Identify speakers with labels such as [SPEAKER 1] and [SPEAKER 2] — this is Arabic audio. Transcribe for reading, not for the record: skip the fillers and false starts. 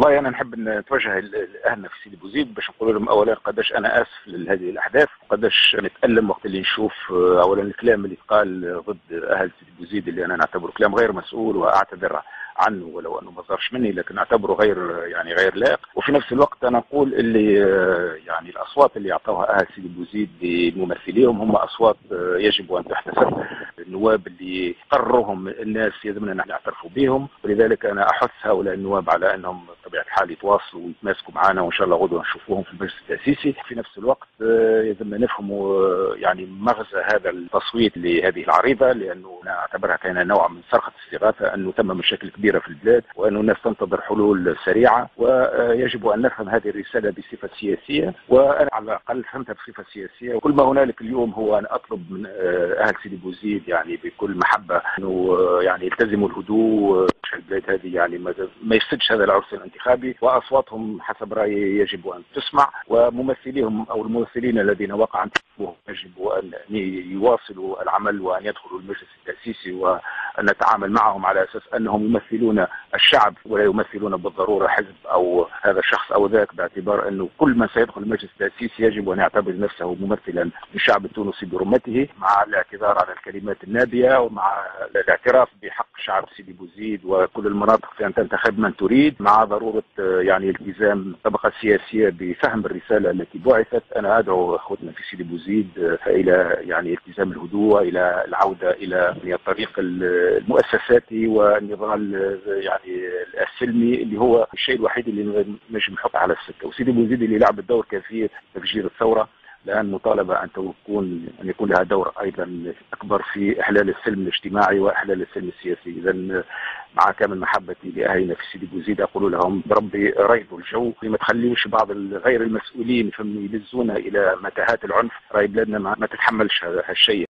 [SPEAKER 1] والله انا نحب نتوجه لاهلنا في سيدي بوزيد باش نقول لهم اولا قداش انا اسف لهذه الاحداث، وقداش نتالم وقت اللي نشوف اولا الكلام اللي قال ضد اهل سيدي بوزيد اللي انا نعتبره كلام غير مسؤول واعتذر عنه ولو انه ما صارش مني، لكن اعتبره غير لائق. وفي نفس الوقت انا اقول اللي يعني الاصوات اللي اعطوها اهل سيدي بوزيد لممثليهم هم اصوات يجب ان تحتسب. النواب اللي قررهم الناس يلزمنا نحن نعترفوا بهم، ولذلك انا احث هؤلاء النواب على انهم بطبيعه الحال يتواصلوا ويتماسكوا معنا، وان شاء الله غدوه نشوفوهم في المجلس التاسيسي. في نفس الوقت يلزمنا نفهموا يعني مغزى هذا التصويت لهذه العريضه، لانه انا اعتبرها كان نوع من صرخه استغاثه، انه ثم مشاكل كبيره في البلاد وانه الناس تنتظر حلول سريعه، ويجب ان نفهم هذه الرساله بصفه سياسيه، وانا على الاقل فهمتها بصفه سياسيه. وكل ما هنالك اليوم هو ان اطلب من اهل سيدي بوزيد يعني بكل محبه انه يعني يلتزموا الهدوء في البلاد هذه، يعني ما يفسدش هذا العرس الانتخابي، واصواتهم حسب رايي يجب ان تسمع، وممثليهم او الممثلين الذين وقع انتخابهم يجب ان يواصلوا العمل وان يدخلوا المجلس التاسيسي، وان نتعامل معهم على اساس انهم يمثلون الشعب ولا يمثلون بالضروره حزب او هذا الشخص او ذاك، باعتبار انه كل من سيدخل المجلس التاسيسي يجب ان يعتبر نفسه ممثلا للشعب التونسي برمته، مع الاعتذار على الكلمات النابيه ومع الاعتراف بحق شعب سيدي بوزيد وكل المناطق في ان تنتخب من تريد، مع ضروره يعني التزام الطبقه السياسيه بفهم الرساله التي بعثت. انا ادعو اخوتنا في سيدي بوزيد الى يعني التزام الهدوء، الى العوده الى الطريق المؤسساتي والنظام يعني السلمي اللي هو الشيء الوحيد اللي نجم نحط على السكه. وسيدي بوزيد اللي لعبت دور كبير في تفجير الثوره، الآن مطالبة أن يكون لها دور أيضا أكبر في إحلال السلم الاجتماعي وإحلال السلم السياسي. إذا مع كامل محبتي لأهلنا في سيدي بوزيد أقول لهم بربي ريضوا الجو، ما تخليوش بعض غير المسؤولين يلزونا إلى متاهات العنف، راهي بلادنا ما تتحملش هالشيء.